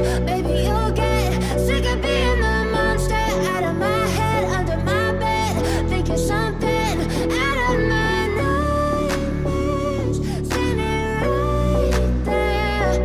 bed. Baby, you'll get sick of being the monster out of my head, under my bed, thinking something out of my nightmares, standing right there.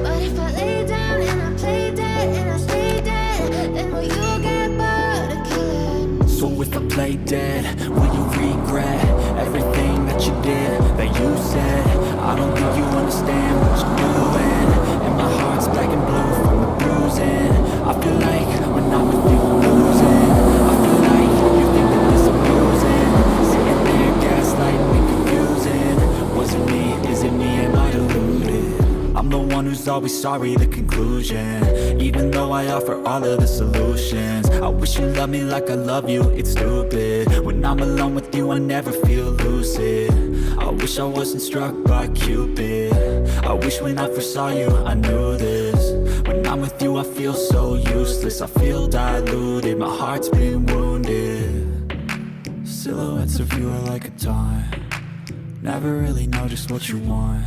But if I lay down and I play dead and I stay dead, then will you get bored of killing? So if I play dead, will you regret everything that you did, that you said? I don't think you understand what you're doing, and my heart's black and blue from the bruising. I feel like when I'm with you I'm losing. I feel like you think that this is amusing, sitting there gaslighting me, confusing. Was it me? Is it me? Am I deluded? I'm the one who's always sorry, the conclusion. Even though I offer all of the solutions, I wish you loved me like I love you, it's stupid. When I'm alone with you I never feel lucid. I wish I wasn't struck by Cupid. I wish when I first saw you I knew this. When I'm with you I feel so useless, I feel diluted, my heart's been wounded. Silhouettes of you are like a taunt, never really know just what you want.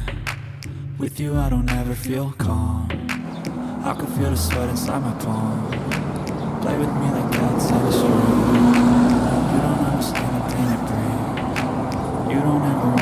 With you I don't ever feel calm, I can feel the sweat inside my palm. Play with me like cats in a string. You don't understand the pain it brings, you don't ever